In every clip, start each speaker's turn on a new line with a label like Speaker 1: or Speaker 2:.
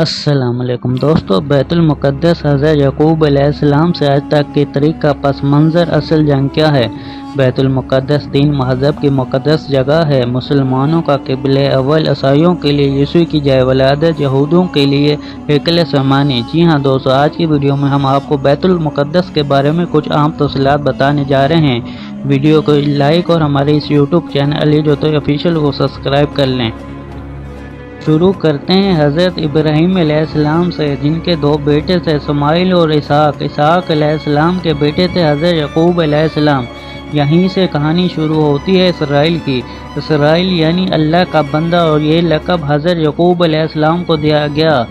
Speaker 1: السلام علیکم دوستو، بیت المقدس حضرت یعقوب علیہ السلام سے آج تک کے طریق کا پس منظر اصل جنگ کیا ہے؟ بیت المقدس دین مذہب کی مقدس جگہ ہے، مسلمانوں کا قبلہ اول، عیسائیوں کے لیے یسوع کی جائے ولادت، یہودوں کے لیے ہیکل سلیمانی۔ جی ہاں دوستو، آج کی ویڈیو میں ہم آپ کو بیت المقدس کے بارے میں کچھ عام تفصیلات بتانے جا رہے ہیں۔ ویڈیو کو لائک اور ہمارے اس یوٹیوب چینل علی جوتوئی آفیشیل کو سبسکرائب کر لیں۔ شروع کرتے ہیں حضرت ابراہیم علیہ السلام سے، جن کے دو بیٹے تھے، اسماعیل اور اسحاق۔ اسحاق علیہ السلام کے بیٹے تھے حضرت یعقوب علیہ السلام۔ یہیں سے کہانی شروع ہوتی ہے اسرائیل کی۔ اسرائیل یعنی اللہ کا بندہ، اور یہ لقب حضرت یعقوب علیہ السلام کو دیا گیا۔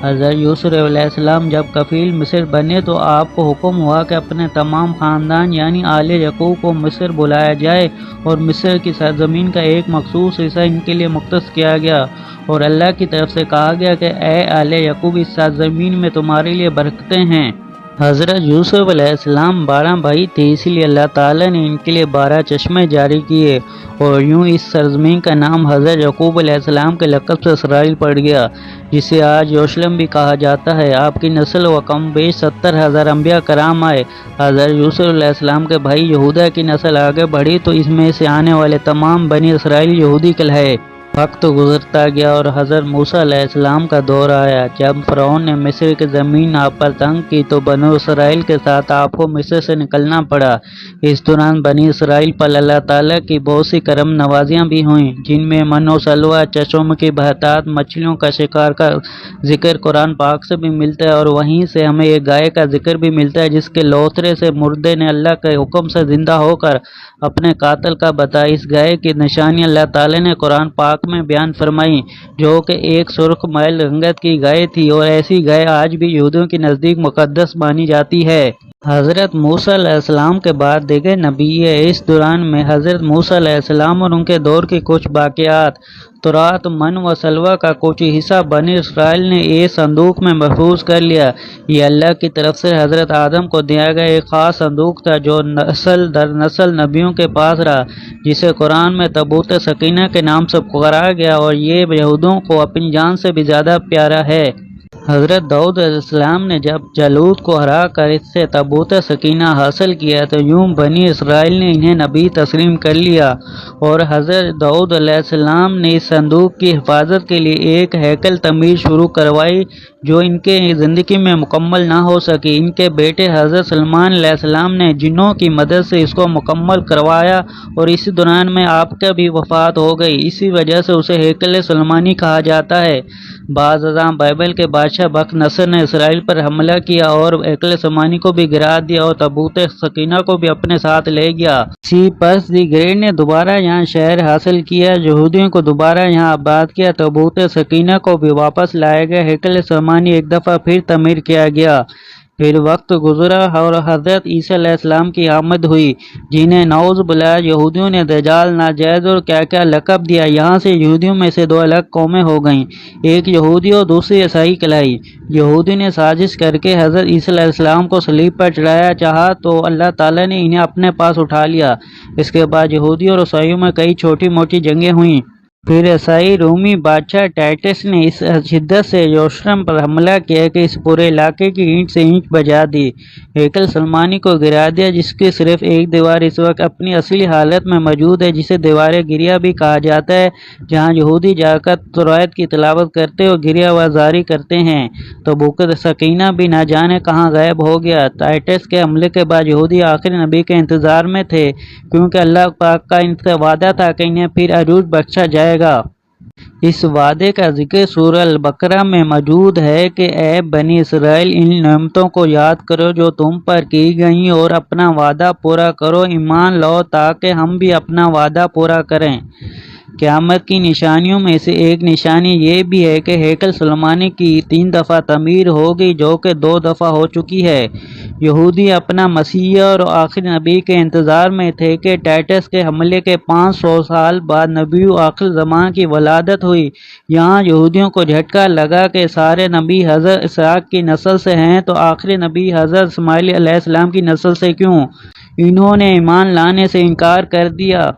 Speaker 1: حضرت یوسف علیہ السلام جب کفیل مصر بنے تو آپ کو حکم ہوا کہ اپنے تمام خاندان یعنی آل یعقوب کو مصر بلایا جائے، اور مصر کی سرزمین کا ایک مخصوص حصہ ان کے لیے مختص کیا گیا، اور اللہ کی طرف سے کہا گیا کہ اے آل یعقوب، اس سرزمین میں تمہارے لیے برکتیں ہیں۔ حضرت یوسف علیہ السلام 12 بھائی تھے، اسی لیے اللہ تعالیٰ نے ان کے لیے 12 چشمے جاری کیے، اور یوں اس سرزمین کا نام حضرت یعقوب علیہ السلام کے لقب سے اسرائیل پڑ گیا، جسے آج یروشلم بھی کہا جاتا ہے۔ آپ کی نسل و کم بیش 70,000 انبیاء کرام آئے۔ حضرت یوسف علیہ السلام کے بھائی یہودا کی نسل آگے بڑھی تو اس میں سے آنے والے تمام بنی اسرائیل یہودی کہلائے۔ وقت گزرتا گیا اور حضرت موسیٰ علیہ السلام کا دور آیا۔ جب فرعون نے مصر کی زمین آپ پر تنگ کی تو بنو اسرائیل کے ساتھ آپ کو مصر سے نکلنا پڑا۔ اس دوران بنی اسرائیل پر اللہ تعالیٰ کی بہت سی کرم نوازیاں بھی ہوئیں، جن میں من و سلوہ، چشم کی بہتات، مچھلیوں کا شکار کا ذکر قرآن پاک سے بھی ملتا ہے، اور وہیں سے ہمیں ایک گائے کا ذکر بھی ملتا ہے جس کے لوتھڑے سے مردے نے اللہ کے حکم سے زندہ ہو کر اپنے قاتل کا بتایا۔ اس گائے کی نشانی اللہ تعالیٰ نے قرآن پاک میں بیان فرمائی، جو کہ ایک سرخ میل رنگت کی گائے تھی، اور ایسی گائے آج بھی یہودیوں کے نزدیک مقدس مانی جاتی ہے۔ حضرت موسیٰ علیہ السلام کے بعد دیگر نبی ہے۔ اس دوران میں حضرت موسیٰ علیہ السلام اور ان کے دور کی کچھ واقعات۔ تورات، من و سلوہ کا کچھ حصہ بنی اسرائیل نے ایک صندوق میں محفوظ کر لیا۔ یہ اللہ کی طرف سے حضرت آدم کو دیا گیا ایک خاص صندوق تھا، جو نسل در نسل نبیوں کے پاس رہا، جسے قرآن میں تابوت سکینہ کے نام سے پکارا گیا، اور یہ یہودیوں کو اپنی جان سے بھی زیادہ پیارا ہے۔ حضرت داؤد علیہ السلام نے جب جالوت کو ہرا کر اس سے تابوت سکینہ حاصل کیا تو یوں بنی اسرائیل نے انہیں نبی تسلیم کر لیا، اور حضرت داؤد علیہ السلام نے اس صندوق کی حفاظت کے لیے ایک ہیکل تعمیر شروع کروائی، جو ان کے زندگی میں مکمل نہ ہو سکی۔ ان کے بیٹے حضرت سلیمان علیہ السلام نے جنوں کی مدد سے اس کو مکمل کروایا، اور اسی دوران میں آپ کا بھی وفات ہو گئی۔ اسی وجہ سے اسے ہیکل سلیمانی کہا جاتا ہے۔ بعض ازاں بائبل کے بادشاہ بخت نصر نے اسرائیل پر حملہ کیا اور ہیکل سلیمانی کو بھی گرا دیا، اور تابوت سکینہ کو بھی اپنے ساتھ لے گیا۔ اسی پس دی گریڈ نے دوبارہ یہاں شہر حاصل کیا، یہودیوں کو دوبارہ یہاں آباد کیا، تابوت سکینہ کو بھی واپس لایا گیا، ہیکل سلیمانی ایک دفعہ پھر تعمیر کیا گیا۔ پھر وقت گزرا اور حضرت عیسیٰ علیہ السلام کی آمد ہوئی، جنہیں نعوذ باللہ یہودیوں نے دجال، ناجائز اور کیا کیا لقب دیا۔ یہاں سے یہودیوں میں سے دو الگ قومیں ہو گئیں، ایک یہودی اور دوسری عیسائی کہلائی۔ یہودی نے سازش کر کے حضرت عیسیٰ علیہ السلام کو صلیب پر چڑھایا، چاہا تو اللہ تعالیٰ نے انہیں اپنے پاس اٹھا لیا۔ اس کے بعد یہودی اور عیسائیوں میں کئی چھوٹی موٹی جنگیں ہوئیں۔ پھر عیسائی رومی بادشاہ ٹائٹس نے اس شدت سے یروشلم پر حملہ کیا کہ اس پورے علاقے کی اینٹ سے اینٹ بجا دی، ہیکل سلیمانی کو گرا دیا، جس کی صرف ایک دیوار اس وقت اپنی اصلی حالت میں موجود ہے، جسے دیوار گریہ بھی کہا جاتا ہے، جہاں یہودی جا کر تورات کی تلاوت کرتے اور گریہ وزاری کرتے ہیں۔ تابوت سکینہ بھی نہ جانے کہاں غائب ہو گیا۔ ٹائٹس کے حملے کے بعد یہودی آخری نبی کے انتظار میں تھے، کیونکہ اللہ پاک کا ان سے وعدہ تھا کہ انہیں پھر عروج بخشا جائے گا۔ اس وعدے کا ذکر سورہ البقرہ میں موجود ہے کہ اے بنی اسرائیل، ان نعمتوں کو یاد کرو جو تم پر کی گئیں، اور اپنا وعدہ پورا کرو، ایمان لاؤ تاکہ ہم بھی اپنا وعدہ پورا کریں۔ قیامت کی نشانیوں میں سے ایک نشانی یہ بھی ہے کہ ہیکل سلیمانی کی 3 دفعہ تعمیر ہوگی، جو کہ 2 دفعہ ہو چکی ہے۔ یہودی اپنا مسیح اور آخری نبی کے انتظار میں تھے کہ ٹائٹس کے حملے کے 500 سال بعد نبی آخر زمان کی ولادت ہوئی۔ یہاں یہودیوں کو جھٹکا لگا کہ سارے نبی حضرت اسحاق کی نسل سے ہیں، تو آخری نبی حضرت اسماعیل علیہ السلام کی نسل سے کیوں؟ انہوں نے ایمان لانے سے انکار کر دیا۔